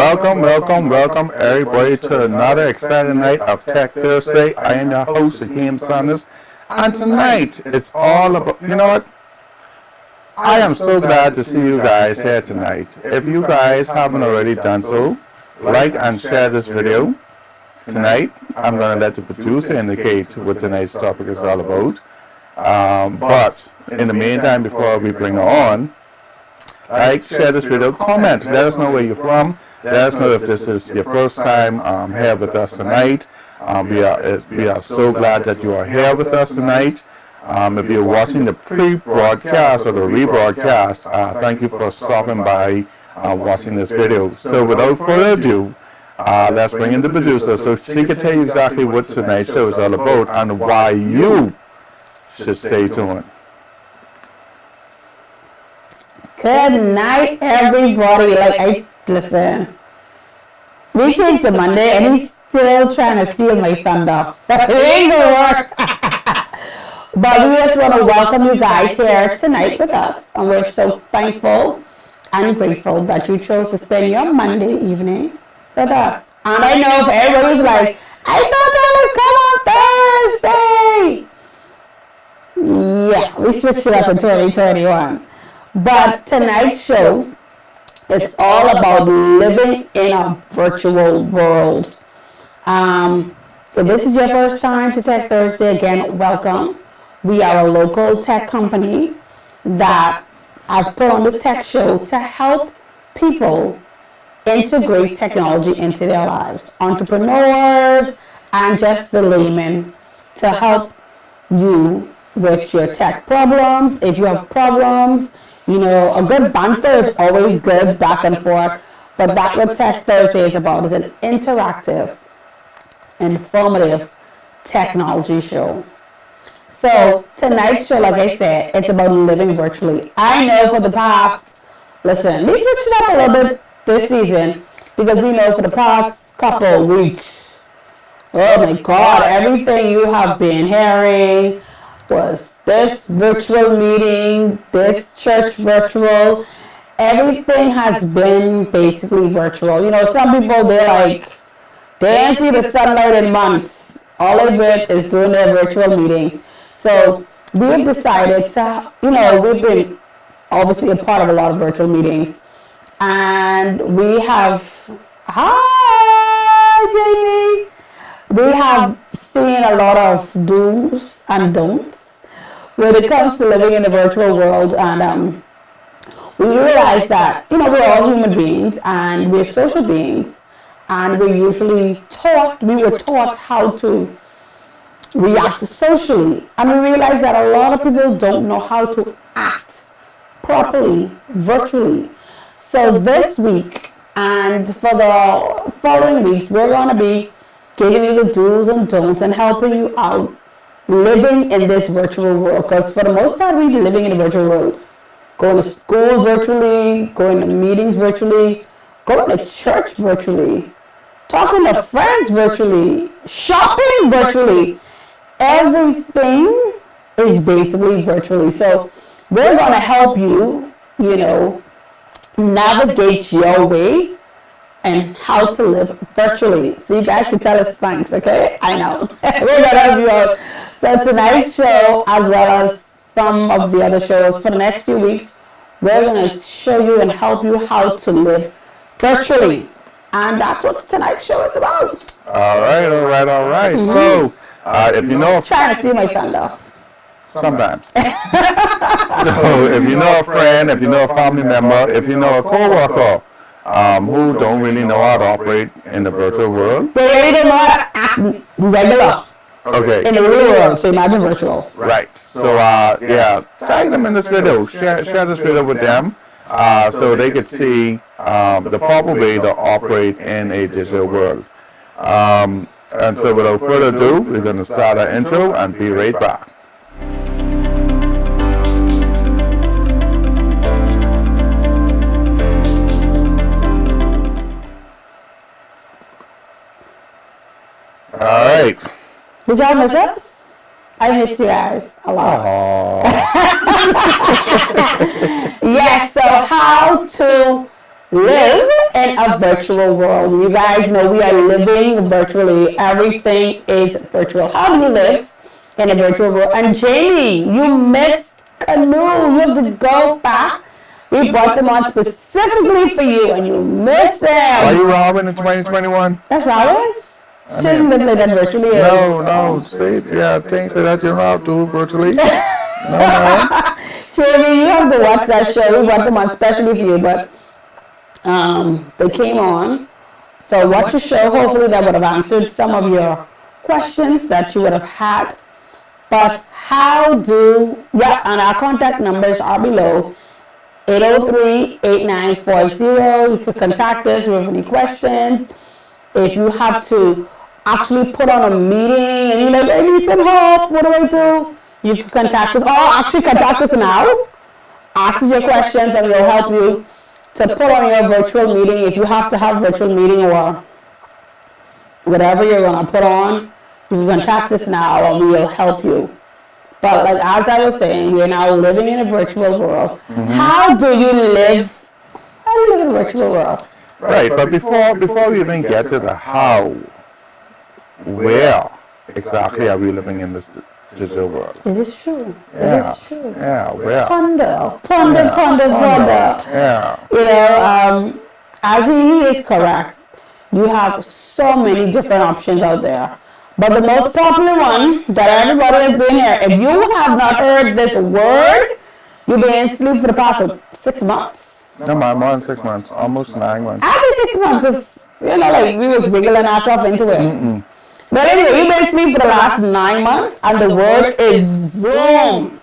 welcome everybody to another exciting night of Tech Thursday. I am your host, Hakeem Sanders, and tonight it's all about, you know what? I am so glad to see you guys here tonight. If you guys haven't already done so, like and share this video. Tonight, I'm going to let the producer indicate what tonight's topic is all about. But in the meantime, before we bring her on, like, share this video, comment, let us know where you're from, let us know if this is your first time here with us tonight. We are so glad that you are here with us tonight. If you're watching the pre-broadcast or the rebroadcast, thank you for stopping by watching this video. So without further ado, let's bring in the producer so she can tell you exactly what tonight's show is all about and why you should stay tuned. Good night, everybody. Listen, we changed to Monday and he's still trying to steal my thunder. It ain't gonna work. But we just want to welcome you guys here tonight with us. And we're so thankful and grateful that you chose to spend your Monday evening with us. And I know everybody's like, I thought that was come on Thursday. Yeah, we switched it up in 2021. But tonight's show is all about living in a virtual world. If this is your first time to Tech Thursday, again, welcome. We are a local tech company that has put on this tech show to help people integrate technology into their lives. Entrepreneurs and just the laymen to help you with your tech problems. If you have problems, you know, a good banter is always good, back and forth. But that's what Tech Thursday is about. It's an interactive, informative technology show. So tonight's show, like I said, it's about living virtually. I know for the past, listen, we switched it up a little bit this season because we know for the past couple of weeks, oh my God, everything you have been hearing was this virtual meeting, this church virtual, everything has been basically virtual. You know, some people, they ain't see the sunlight in months. All of it is doing their virtual meetings. So we've decided to, you know, we've been obviously a part of a lot of virtual meetings. And we have, hi Jamie, we have seen a lot of do's and don'ts when it comes to living in the virtual world. And we realize that, you know, we're all human beings and we're social beings. And we were taught how to react socially. And we realize that a lot of people don't know how to act properly virtually. So this week and for the following weeks, we're going to be giving you the do's and don'ts and helping you out living in this virtual world. Because for the most part, we've been living in a virtual world. Going to school virtually, going to meetings virtually, going to church virtually, talking to friends virtually, shopping virtually. Everything is basically virtually. So we're going to help you, you know, navigate your way and how to live virtually. So you guys can tell us thanks, okay? I know. We're going to help you out. So tonight's show, as well as some of the other shows for the next few weeks, we're going to show you and help you how to live virtually. And that's what tonight's show is about. All right. Mm-hmm. So, if you know... Trying to see my thunder. Sometimes. So, if you know a friend, if you know a family member, if you know a co-worker who don't really know how to operate in the virtual world... They really don't know how to act regular. Okay. In the real world, so imagine virtual. Right. So, tag them in this video. Share this video with them so they could see the proper way to operate in a digital world. And so without further ado, we're going to start our intro and be right back. All right. Did y'all miss us? I miss you guys a lot. Yes, so how to live in a virtual world. You guys know we are living virtually. Everything is virtual. How do you live in a virtual world? And Jamie, you missed Canoe. You have to go back. We brought them on specifically for you, and you missed them. Are you Robin in 2021? That's Robin? Shouldn't have played that virtually. No. Say things that you're not do virtually. No. Jamie, you have to watch that show. We brought them on specially for you, but they came on. So watch the show. Hopefully that would have answered some of your questions that you would have had. But and our contact numbers are below. 803-8940. You can contact us if you have any questions. If you have to actually put on a meeting and you're like, I need some help, what do I do? You can contact us, or actually contact us now. Ask us your questions and we'll help you to put on your virtual meeting. If you have to have a virtual meeting or whatever you're going to put on, you can contact us now and we'll help you. But like as I was saying, we're now living in a virtual world. Mm-hmm. How do you live in a virtual world? Right, but before we even get to the how, where exactly are we living in this digital world? It is true. Yeah. It is true. Yeah, where? Ponder. Yeah. You know, as he is correct, you have so many different options out there. But the most popular one that everybody has been here, if you have not heard this word, you've been asleep for the past 6 months. No, more than 6 months, almost 9 months. After 6 months, because, you know, like we was wiggling ourselves into it. But anyway, you've been asleep for the last 9 months, and the word is Zoom.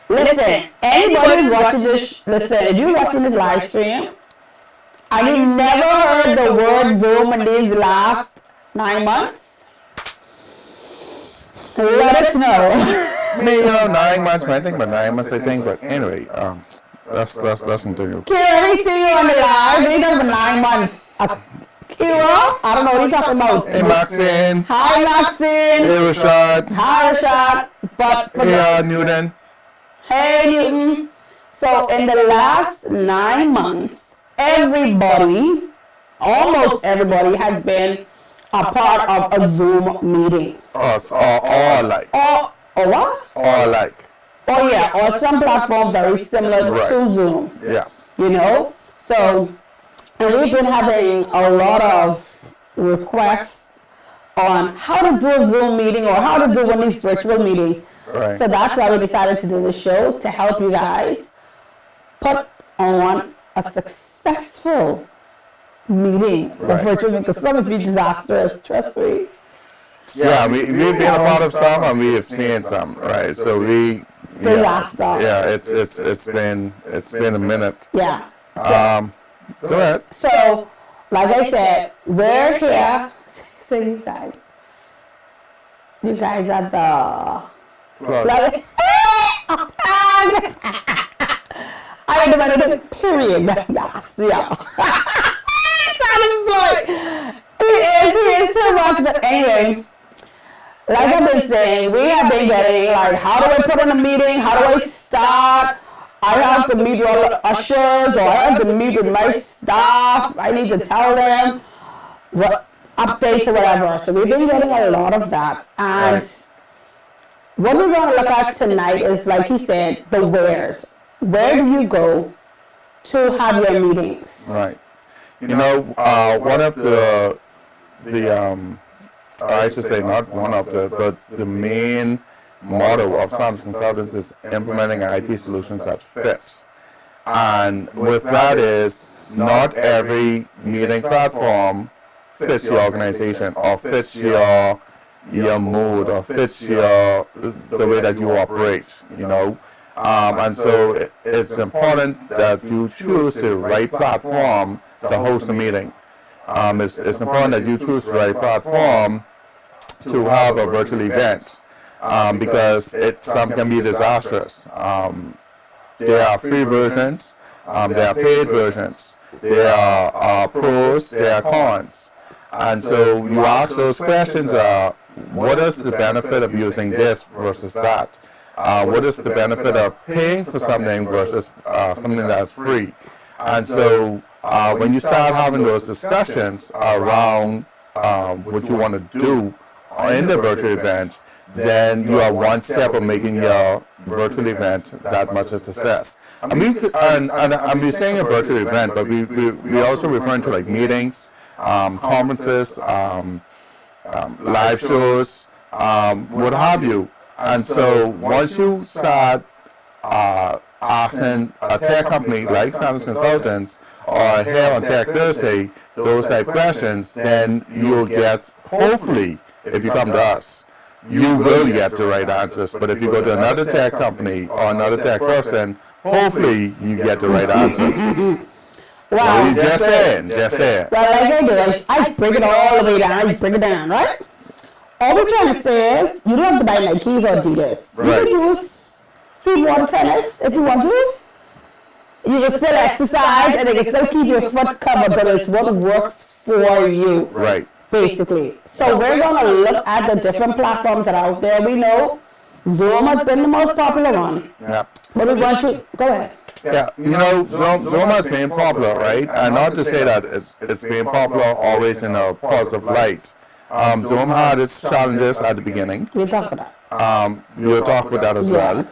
Listen, anybody watching this, if you're watching this live stream, and you never heard the word Zoom in these last 9 months, let us know. I mean, 9 months, I think, but 9 months, I think. But anyway, let's continue. Kira, we see you on the live. We done for 9 months. Kira, I don't know what you're talking about. Hey, Maxine. Hi, Maxine. Hey, Rashad. Hi, Rashad. Hey, Newton. Hey, Newton. So, in the last 9 months, everybody, almost everybody, has been a part of a Zoom meeting. Us, all like. Or what? All like. Oh yeah, or some platform very similar to Zoom. Yeah. You know? So, and we've been having a lot of requests on how to do a Zoom meeting or how to do one of these virtual meetings. Right. So that's why we decided to do this show, to help you guys put on a successful meeting of virtual, because some of it be disastrous, trust me. Yeah, we've been a part of some and we have seen some, right? So it's been a minute. Yeah. Go ahead. So, like I said, we're here. So you guys are the. Like, I had to period. Yeah. It's too much. But anyway, like I've been saying, we have been getting like, how do I put on a meeting? How do I start? I have to meet with all the ushers, or I have to meet with my staff. I need to tell them what updates or whatever. So we've been getting a lot of that. And what we're going to look at tonight is, like he said, the wheres. Where do you go to have your meetings? Right. One of I should say not one of but the main motto of Sanders Consultants is implementing IT solutions that fit. And with that is, not every meeting platform fits your organization or fits your mood or fits the way that you operate, and so it's important that you choose the right platform to host a meeting. It's important that you choose the right platform to have a virtual event, because some can be disastrous. There are free versions, there are paid versions, there are pros, there are cons. And so you ask those questions, what is the benefit of using this versus that? What is the benefit of paying for something versus something that's free? And so when you start having those discussions around what you want to do in the virtual event, then you are one step of making your virtual event that much a success. I mean, and I'm saying a virtual event, but we also referring to like meetings, conferences, live shows, what have you. And so once you start asking a tech company like Sanders Consultants or here on Tech Thursday those type questions, then you'll get, hopefully, if you come to us, you will get the right answers. But if you go to another tech company or another tech person, hopefully you get the right answers. Wow. Just saying. Well, like I do, I break it all the way down. I break it down, right? All we're trying to say is, you don't have to buy Nikes or Adidas. Right. You can use Sweetwater tennis if you want to. You can still exercise and you can still keep your foot covered, but it's what works for you. Right. Basically. So we're going to look at the different platforms that are out there. We know Zoom has been the most popular one. Yeah. But we want to, go ahead. Yeah, you know, Zoom has been popular, right? And not to say that it's been popular always in a positive light. Zoom had its challenges at the beginning. We'll talk about that. We'll talk about that as well.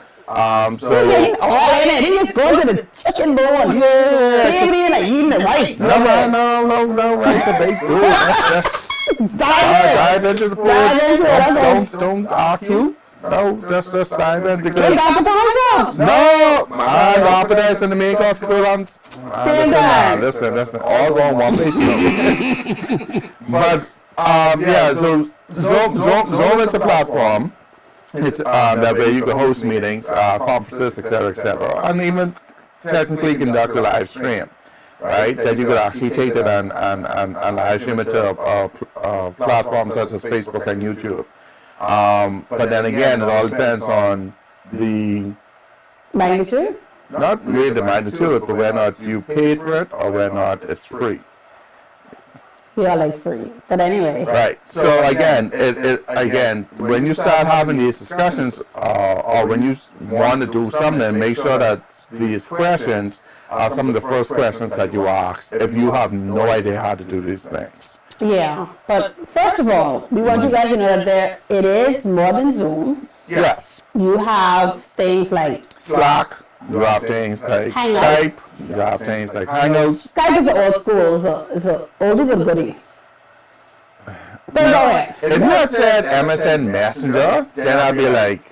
He just goes to the chicken bone. Yeah. Like eating the rice. No, rice and baked. Do it. Let's just dive into the food. Don't argue. No, just dive in because. No, man, appetizer and the main course go on. Listen, all go on one place, you know. But yeah, so Zoom is a platform. It's that way you can host meetings, conferences, etc., and even technically conduct a live stream, right? That you could actually take it and live stream it to platforms such as Facebook and YouTube. But then again, it all depends on the magnitude. Not really the magnitude, but whether or not you paid for it or whether or not it's free. We are like free, but anyway. Right. So again, again, when you start having these discussions, or when you want to do something, make sure that these questions are some of the first questions that you ask if you have no idea how to do these things. Yeah, but first of all, we want you guys to know that it is more than Zoom. Yes. You have things like Slack. You have things like Skype. You have things like Hangouts. Skype is an old school. It's an oldie but goodie. But go ahead. If you had said MSN Messenger, then I'd be like.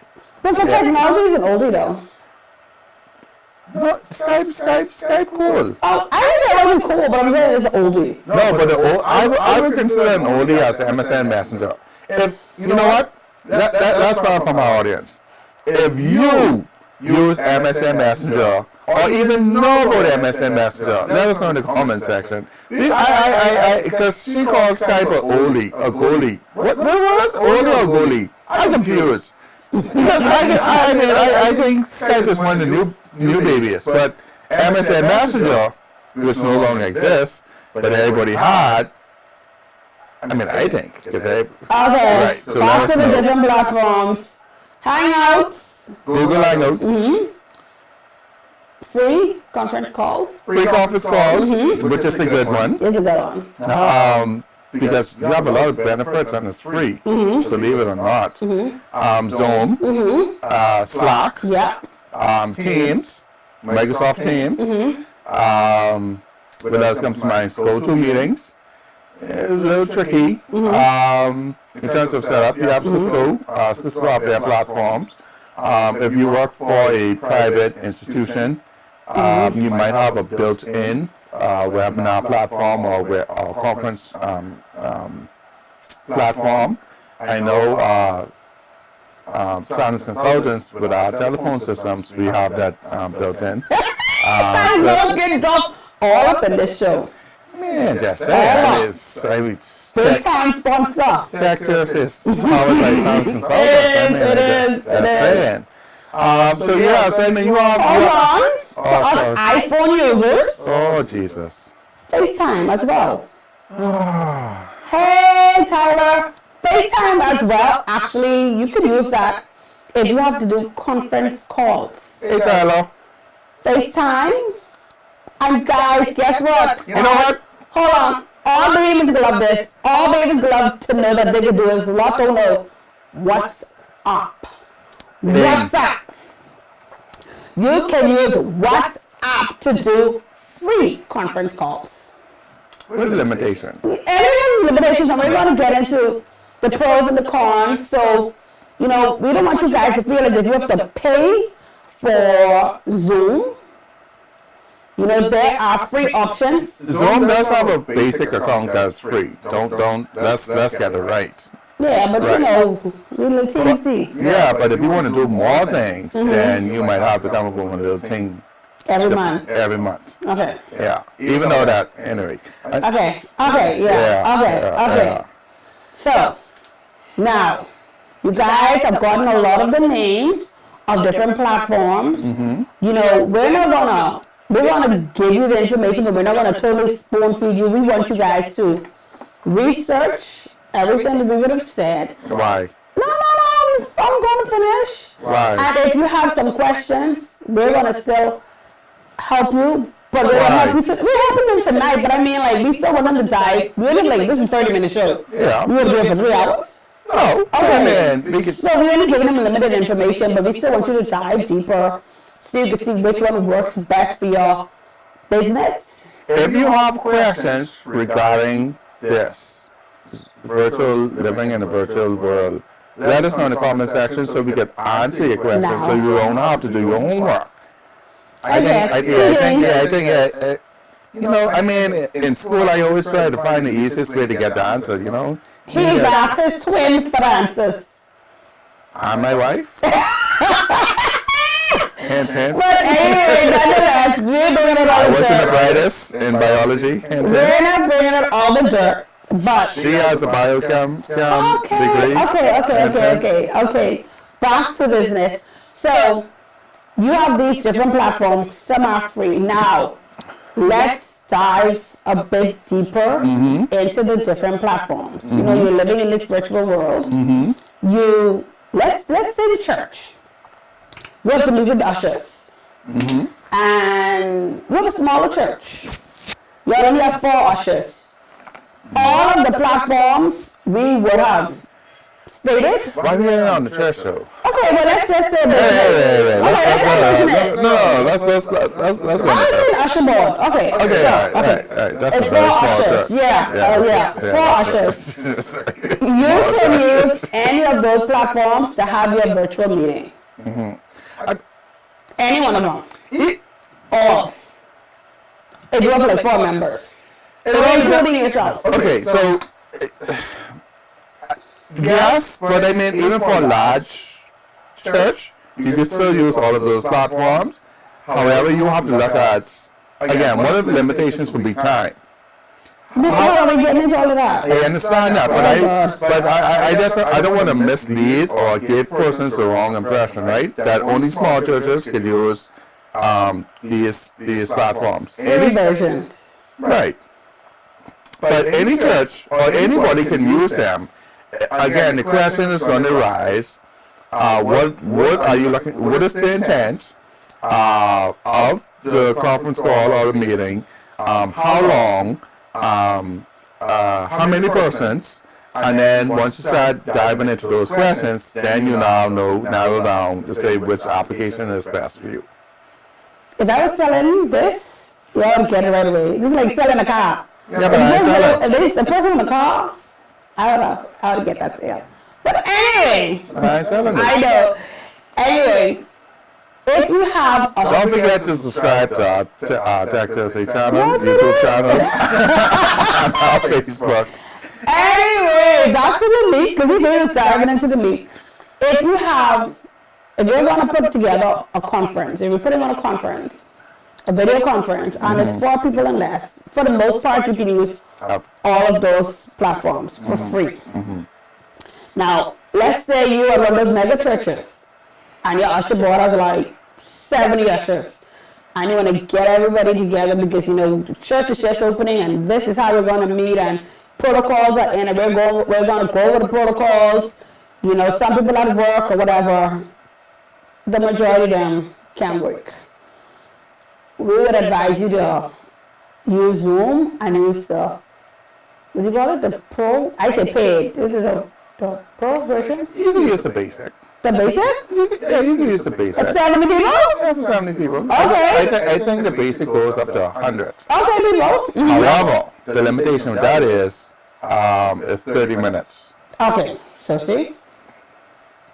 But for technology, it's an oldie though. No, Skype, cool. Oh, I think that was cool, but I'm saying it's an oldie. No, but I would consider an oldie as MSN Messenger. If you know what, that's far from our audience. If you use MSN Messenger or even know about MSN Messenger, let us know in the comment section. Because she calls Skype a oldie, a goalie. What was oldie or goalie? I'm confused. Because I think Skype is one of the new babies, but MSN Messenger, which no longer exists, but everybody had. I mean, I think because right. So let us know. Different platforms. Hangouts. Google Hangouts. Free conference calls. Free conference calls, which is a good one. It's a good one. Because you have a lot of benefits and it's free, believe it or not. Zoom, Slack, Teams, Microsoft Teams. What else comes to mind? GoToMeetings. A little tricky in terms of setup. You have Cisco have their platforms. If you work for a private institution, you might have a built-in webinar platform or conference platform. I know Sanders Consultants with our telephone systems, we have that built in. All up in this show. Man, just saying. Tech Thursday is powered by Sanders Consultants. Just saying. So yeah, so I mean, you have. For us iPhone users. Oh, Jesus. FaceTime as well. Hey, Tyler. FaceTime as well. Actually, you can use that if you have to do conference calls. Hey, Tyler. FaceTime And guys, guess what? You know what? Hold on. All the women love this. All the women love to know that they can do is lot to know what's up. WhatsApp. You can use WhatsApp to do free conference calls. What are the limitations? There's limitations, and we're going to get into the pros and the cons. So, we don't want you guys to feel as if you have to pay for Zoom. There are free options. Zoom does have a basic account that's free. Let's get it right. Yeah, but little TNC. Yeah, but if you want to do more things, then you might have to come up with a little thing Every month. every month. Okay. Yeah, even though that, anyway. Okay. So, now, you guys have gotten a lot of the names of different platforms. We're gonna give you the information, but we're not gonna totally spoon feed you. We want you guys to research everything that we would have said. Why? No, I'm gonna finish. Why? And if you have some questions, we're gonna still help you. But we're helping them tonight, but I mean, we still want them to dive. This is a 30-minute show. Yeah. We were here for 3 hours. No. Okay. And then we can. So we only giving them limited information, but we still want you to dive deeper, so you can see which one works best for your business. If you have questions regarding this, virtual living in a virtual world, let us know in the comment section so we can answer your questions, so you don't have to do your homework. I think, in school I always try to find the easiest way to get the answer, He's asked his twin Francis. And my wife. Hint, hint. But anyway, nonetheless, we're bringing it all I the wasn't the dirt. brightest in biology. Hint, hint. We're not bringing it all the dirt, but She has a biochem degree. Okay. Back to business. So you have these different platforms. Some are free. Now, let's dive a bit deeper into the different platforms. You're living in this virtual world. Let's say the church. We have to meet with ushers. And we have a smaller church. You only have 4 ushers. All of the platforms we would have stated. Why are we getting on the church show? Okay, well, let's just say Hey, let's go on the church. Usher board. Okay. All right. That's It's a very 4 small ushers. church. Yeah. 4 ushers. You can use any of those platforms to have your virtual meeting. Any one of them. All. If you have 4 members. Including yourself. Okay, so yes, but I mean, even for a large church, you can still use all of those platforms. However, you have to look at, again, one of the limitations would be time. Before we get into all of that. I understand that, but I don't want to mislead or give persons the wrong impression, right? That only small churches can use these platforms. Any versions. Right. But any church or anybody can use them. Again, the question is going to rise: what are you looking? What is the intent of the conference call or the meeting? How long? How many persons? And then once you start diving into those questions, then you now narrow down to say which application is best for you. If I was selling this, you would get it right away. This is like selling a car. Yeah, but I sell it. If there's a person in the car, I would get that sale. But anyway, I sell it. I know. Anyway, if you have a Don't forget to subscribe to our Tech Thursday channel, YouTube channel, and our Facebook. Anyway, back to the meat, because we're diving into the meat. If you're going to put together a conference, if you're putting on a conference, a video conference, and it's 4 people and less, for the most part, you can use all of those platforms for free. Now, let's say you are one of those mega churches, and your usher board has like 70 ushers, and you want to get everybody together because, the church is just opening, and this is how we're going to meet, and protocols are in, and we're going to go over the protocols. Some people at work or whatever, the majority of them can't work. we would advise you to use Zoom and use the, what do you call it, the pro? I say paid. This is the pro version. You can use the basic. The basic? Yeah, you can use the basic. It's 70 people? Yeah, for 70 people. Okay. I think the basic goes up to 100. Okay, people. However, the limitation with that is 30 minutes. Okay, so see?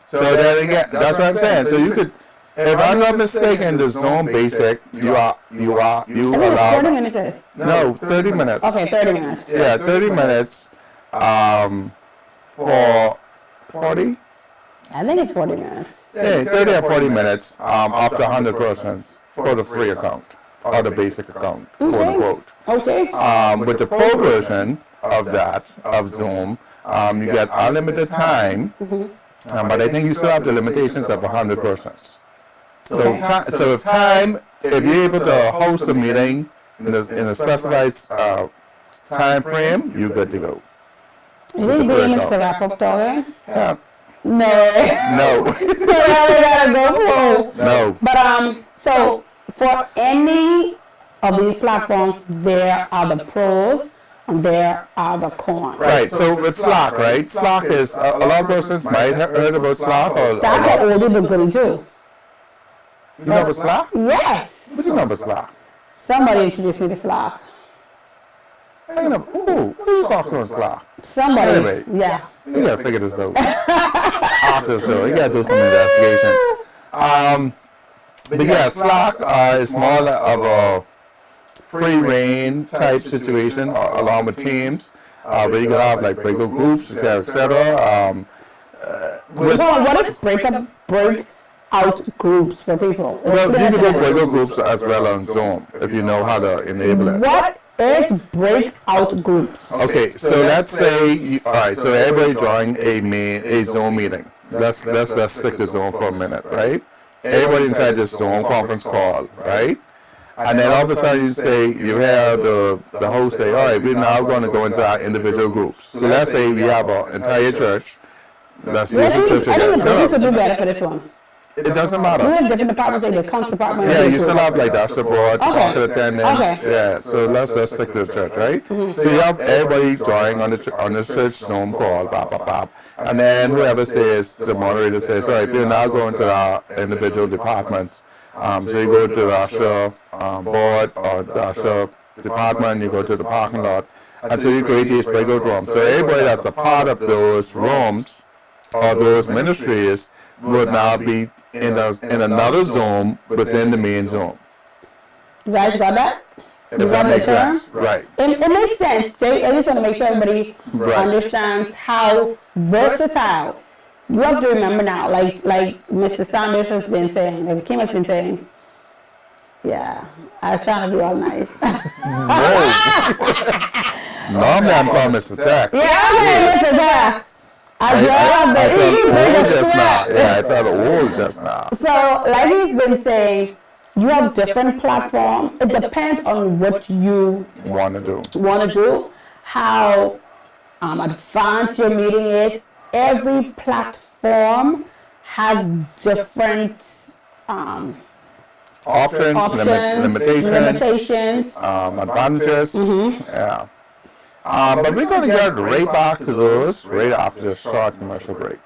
So then again, that's what I'm saying. So you could, if I'm not mistaken, the Zoom basic, you I think it's 40 allowed. minutes. eh? No, 30 minutes. Okay, 30 minutes. Yeah, 30 minutes for 40. I think it's 40 minutes. Yeah, 30 or 40 minutes up to 100 persons for the free account or the basic account, quote unquote. Okay. With the pro version of that, of Zoom, you get unlimited time, but I think you still have the limitations of 100 persons. So, if you're able to host a meeting in a specified time frame, you're good to go. Is he bringing us to wrap up talking? Yeah. No. No. So we gotta go pro. No. But so for any of these platforms, there are the pros and there are the cons. Right. So with Slack, right? Slack is a lot of persons might have heard about Slack or That's an oldie but goodie too. you know about Slack? Yes. What do you know about Slack? Somebody introduced me to Slack. I know. Ooh, what are you talking about Slack? Somebody. Anyway. Yeah. We gotta figure this out after the show. We gotta do some investigations. But yeah, Slack is more of a free reign type situation, along with Teams, where you can have like breakout groups, etc. What is breakout groups for people? Well, you can do breakout groups as well on Zoom if you know how to enable it. What is breakout groups? Okay, so let's say, all right, so everybody join a Zoom meeting. Let's stick to Zoom for a minute, right? Everybody inside this Zoom conference call, right? And then all of a sudden you hear the host say, all right, we're now going to go into our individual groups. So let's say we have an entire church. Let's use the church I again. think the business would be better for this one. It doesn't We matter. have different departments, like the accounts department. Yeah, you still have like dashboard, market attendance. Okay. Yeah, so let's just stick to the church, right? So you have everybody joining on the church Zoom call, blah, blah, blah. And then whoever says, the moderator says, all right, we're now going to our individual departments. So you go to the Asher board or the Asher department, you go to the parking lot, and so you create these breakout rooms. So everybody that's a part of those rooms or those ministries would now be in another Zoom within the main Zoom. You guys got that? If that makes sense, right? It makes sense. So I just want to make sure everybody Right. understands how versatile. You have to remember now, like Mr. Sanders has been saying, like Kim has been saying. Yeah, I was trying to be all nice. Normally I'm called Mr. Tech. Yeah, Mr. Jack. I felt old just now. Yeah, I felt old just now. So, like he's been saying, you have different platforms. It depends on what you Want to do. want to do, how advanced your meeting is. Every platform has different Options, limitations, limitations. advantages. Yeah. But we're going to get right back to those right after the short commercial break.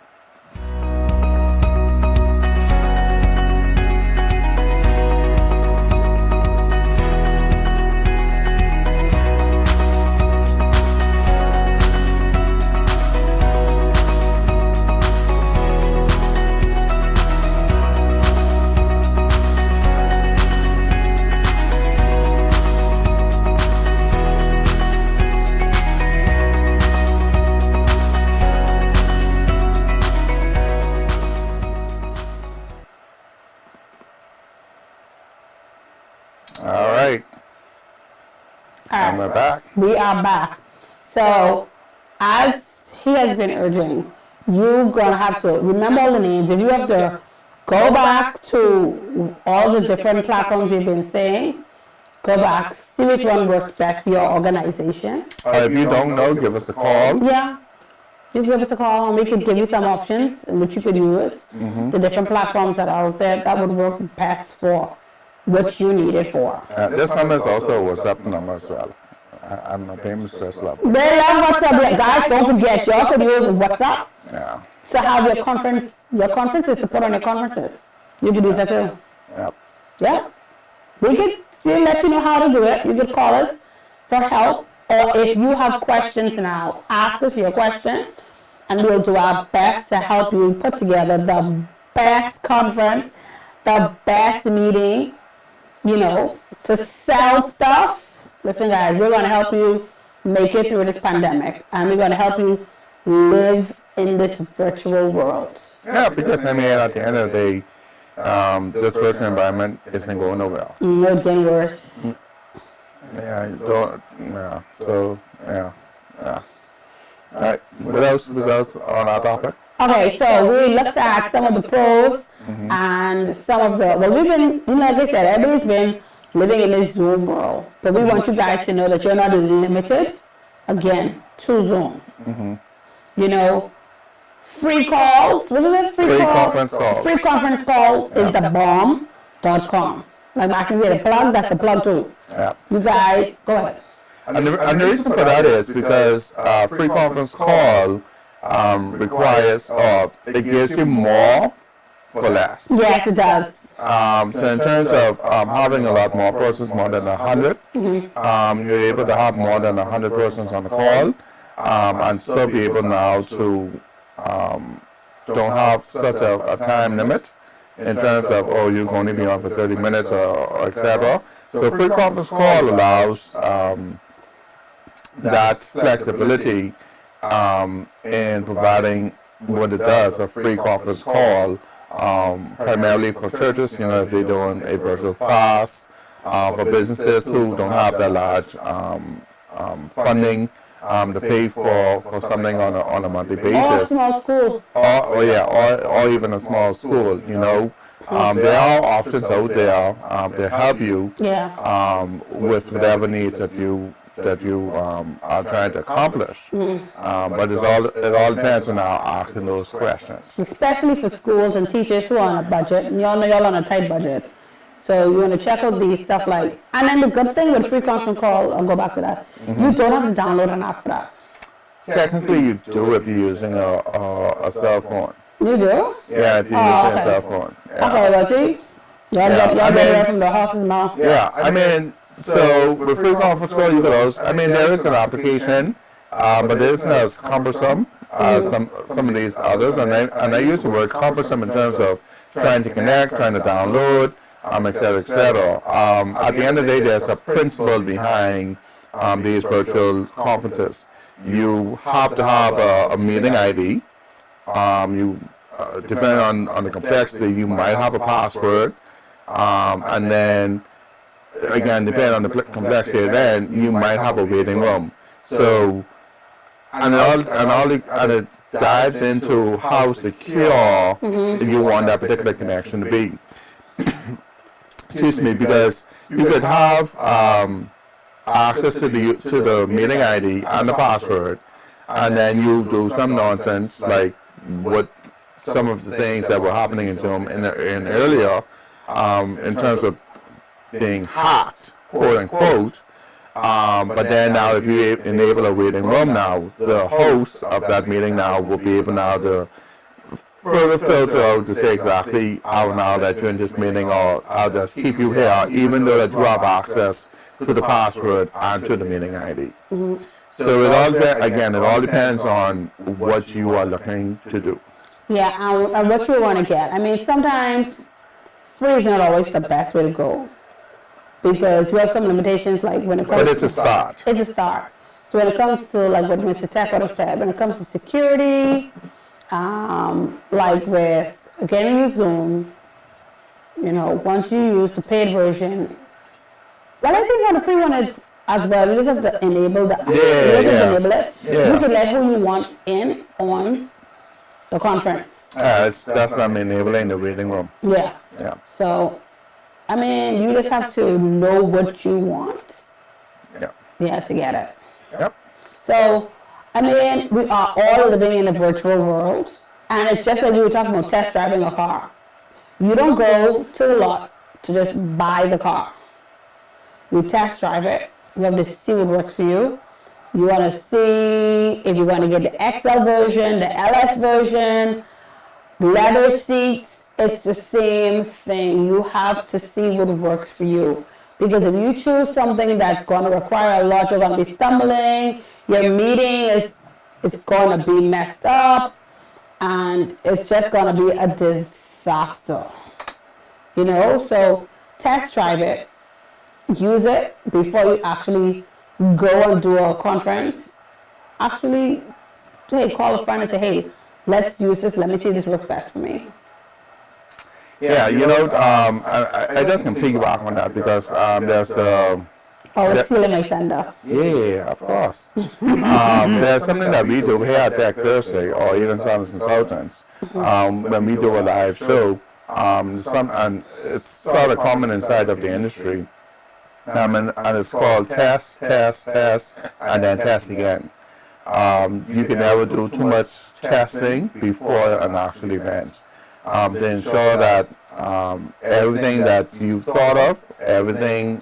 All right. And we're back. We are back. So, as he has been urging, you're going to have to remember all the names. If you have to go back to all the different platforms we've been saying, go back, see which one works best for your organization. If you don't know, give us a call. Yeah. You give us a call and we could give you some options in which you could use. The different platforms that are out there that would work best for what you need it for. This number is also a WhatsApp number as well. I'm not paying stress level. They love WhatsApp. Yeah, guys, don't forget, you also use WhatsApp Yeah. to have your conferences to put on your conferences. You can do that too. Yep. Yeah. We'll let you know how to do it. You can call us for help. Or if you have questions now, ask us your questions. And we'll do our best to help you put together the best conference, the best meeting, to sell stuff. Listen, guys, we're going to help you make it through this pandemic. And we're going to help you live in this virtual world. Yeah, because at the end of the day, this virtual environment isn't going nowhere. It's getting worse. Yeah, So, yeah. All right, what else was on our topic? Okay, so we looked at some of the pros and some of the, we've been, like I said, everybody's been living in this Zoom world. But we want you guys to know that you're not limited, again, to Zoom. Free calls, what is it? Free conference calls. Free conference call is the bomb.com. Like I can say the plug, that's the plug too. Yeah. You guys, go ahead. And the reason for that is because free conference call requires, it gives you more for less. Yes, it does. So in terms of having a lot more persons, more than 100, you're able to have more than 100 persons on the call, and still be able now to don't have such a time limit in terms of, you're going to be on for 30 minutes or etc. So free conference call allows that flexibility in providing what it does, a free conference call, primarily for churches, if they're doing a virtual fast, for businesses who don't have that large funding to pay for something on a monthly basis. Or small school. Or even a small school, there are options out there to help you with whatever needs that you are trying to accomplish. But it all depends on our asking those questions. Especially for schools and teachers who are on a budget. And y'all know y'all on a tight budget. So you want to check out these stuff like, and then the good thing with free conference call, I'll go back to that, you don't have to download an app for that. Technically you do if you're using a cell phone. You do? Yeah, if you're using a cell phone. Yeah. Okay, well see, y'all get it from the horse's mouth. Yeah, so with free conference call, you could also, there is an application, but it isn't as cumbersome as some of these others, and I use the word cumbersome in terms of trying to connect, trying to download, et cetera, et cetera. At the end of the day, there's a principle behind these virtual conferences. You have to have a meeting ID. Depending on the complexity, you might have a password, and then again, depending on the complexity, then you might have a waiting room. So, and it dives into how secure you want that particular connection to be. Excuse me, because you could have access to the meeting ID and the password, and then you do some nonsense like what some of the things that were happening in Zoom in earlier, in terms of being hacked, quote unquote. But then now, if you enable a waiting room now, the host of that meeting now will be able now to further filter out to say exactly how now that you're in this meeting, or I'll just keep you here, even though that you have access to the password and to the meeting ID. So it all depends on what you are looking to do. Yeah, and what you want to get. Sometimes free is not always the best way to go, because we have some limitations, like when it comes But it's a start. It's a start. So when it comes to, like what Mr. Tech would have said, when it comes to security, like with, again, with Zoom, once you use the paid version, well, I think on the free one as well, you just have to enable the enable it. You can let who you want in on the conference. That's not enabling the waiting room. Yeah. So, you just have to know what you want. Yeah, to get it. Yep. So, we are all living in a virtual world, and it's just like we were talking about test driving a car. You don't go to the lot to just buy the car. You test drive it. You have to see what works for you. You want to see if you're going to get the XL version, the LS version, leather seats. It's the same thing. You have to see what works for you. Because if you choose something that's going to require a lot, you're going to be stumbling. Your meeting is going to be messed up. And it's just going to be a disaster. You know, so test drive it. Use it before you actually go and do a conference. Actually, hey, call a friend and say, hey, let's use this. Let me see if this works best for me. Yeah, you know, I just can piggyback on that because there's it's feeling like thunder. Yeah, of course. There's something that we do here at Tech Thursday, or even Sons Consultants, when we do a live show. And it's sort of common inside of the industry, and it's called test, and then test again. You can never do too much testing before an actual event. To ensure that everything that you thought of, everything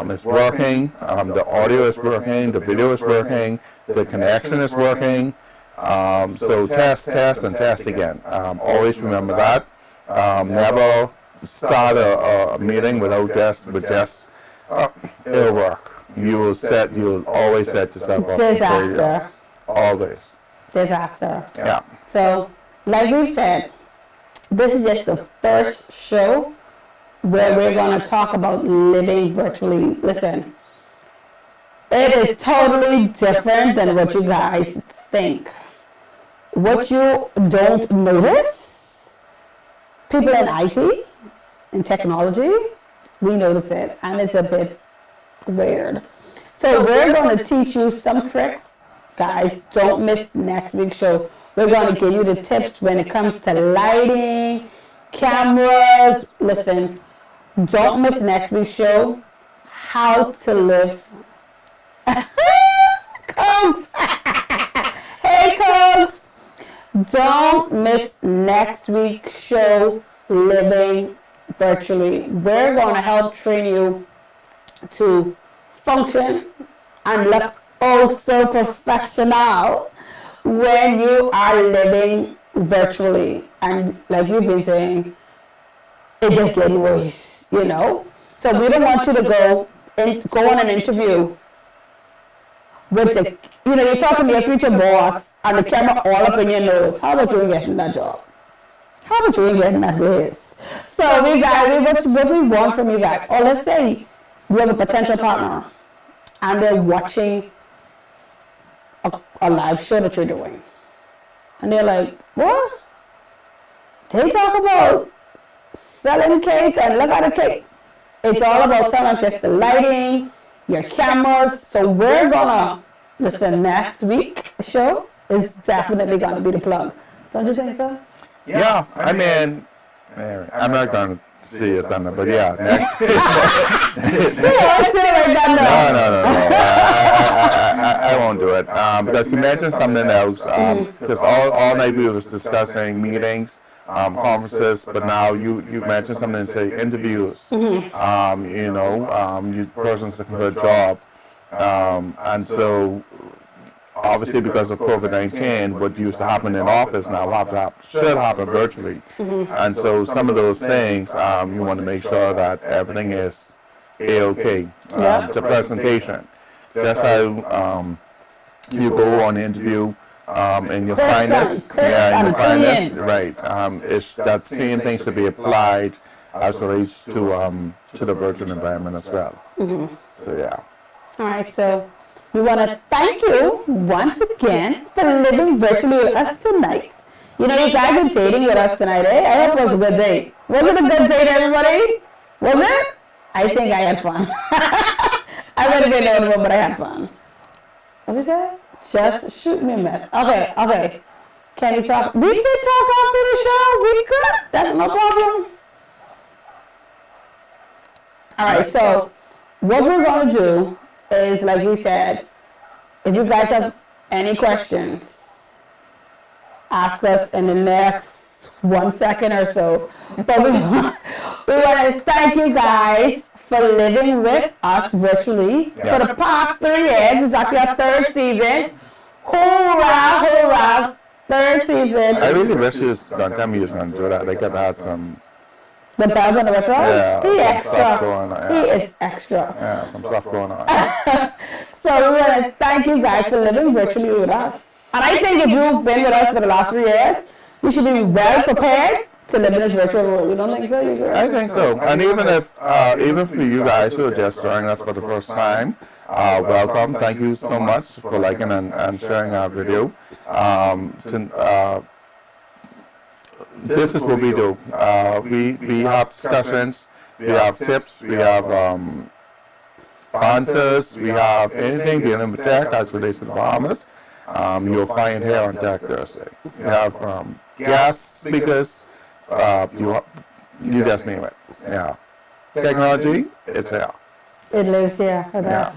is working, the audio is working, the video is working, the connection is working. So test, and test again. Always remember that. Never start a meeting without it'll work. You'll always set yourself up. Disaster. Always. Disaster. Yeah. So, like we said, this is just the first show where we're going to talk about living virtually. Listen, it is totally different than what you guys think. What you don't notice, people in IT, in technology, we notice it, and it's a bit weird. So we're going to teach you some tricks. Guys, don't miss next week's show. We're going to give you the tips when it comes to lighting, cameras. Listen, don't miss next week's show. How to live. Coach! Hey, Coach! Don't miss next week's show, Living Virtually. We're going to help train you to function and look oh so professional when you are living virtually. And like you've been saying, it just gets worse, you know? So we don't want you to go on an interview with the, you're talking to your future boss and the camera all up in your nose. How about you getting that job? How about you getting that raise? So what we want from you guys, or let's say you have a potential partner and they're watching a live show that you're doing. And they're like, what? They talk about selling cake and look at the cake. It's all about selling just the lighting, your cameras. So we're gonna, listen, next week's show is definitely gonna be the plug. Don't you think so? Yeah, I mean, I'm not going to see it thunder, but yeah, next. No. I won't do it because you mentioned something else. Because all night we was discussing meetings, conferences, but now you mentioned something, say interviews. You persons looking for a job, and so. Obviously, because of COVID-19, what used to happen in office now should happen virtually. And so some of those things, you want to make sure that everything is A-OK. The presentation. Just how you go on interview in your finest. Yeah, in your finest. Right. It's that same thing should be applied as it relates to the virtual environment as well. So, yeah. All right, so we want to thank you once again for living virtually with us tonight. You know, you guys are dating with us tonight, eh? I hope it was a good date. Was it a good date, everybody? Was it? I think I had fun. I would have been the only one, but I had fun. What was that? Just shoot me a mess. Okay. Can we talk? We can talk after the show. We could. That's no problem. All right, so what we're going to do is, like we said, if you guys have any questions, ask us in the next 1 second or so. But we want to thank you guys for living with us virtually Yeah. for the past 3 years. It's actually our third season. Hoorah, hoorah, third season. I really wish you was gonna tell me you was gonna do that. They could have had some, The bells on the whistle? yeah, He some extra. stuff going on. He Yeah, is extra. yeah, some stuff going on. So we want to thank you guys for living virtually with us. And I think if you've been with us for the last 3 years, you should be well prepared to live in this virtual world. You don't think so? You I think so. And even for you guys who are just joining us for the first time, welcome. Thank you so much for liking and sharing our video. This is what we do. We have discussions, we have tips, we have answers, we have anything dealing with tech as relates to the Bahamas. You'll find here on Tech Thursday. We have guest speakers. You just name it. Yeah. Technology, it's here. It lives here for Yeah.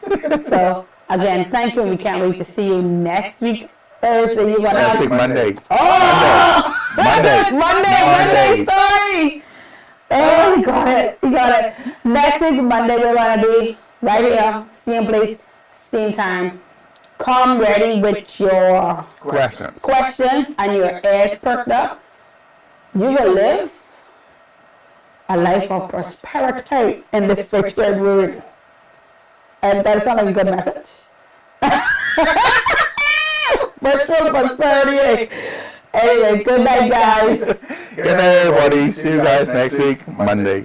that. So again, thank you. We can't wait to see you next week. Thursday, you want Next week, Monday. Oh! Monday. Monday, sorry. Oh, you got it. Next week, Monday, we're going to be right here, same place, same time. Come ready with your Questions. and your ears perked up. You will live a life of prosperity in this virtual world. And that sounds like a good message. Virtual prosperity. Anyway, good night, guys. Good night, everybody. See you guys next week, Monday.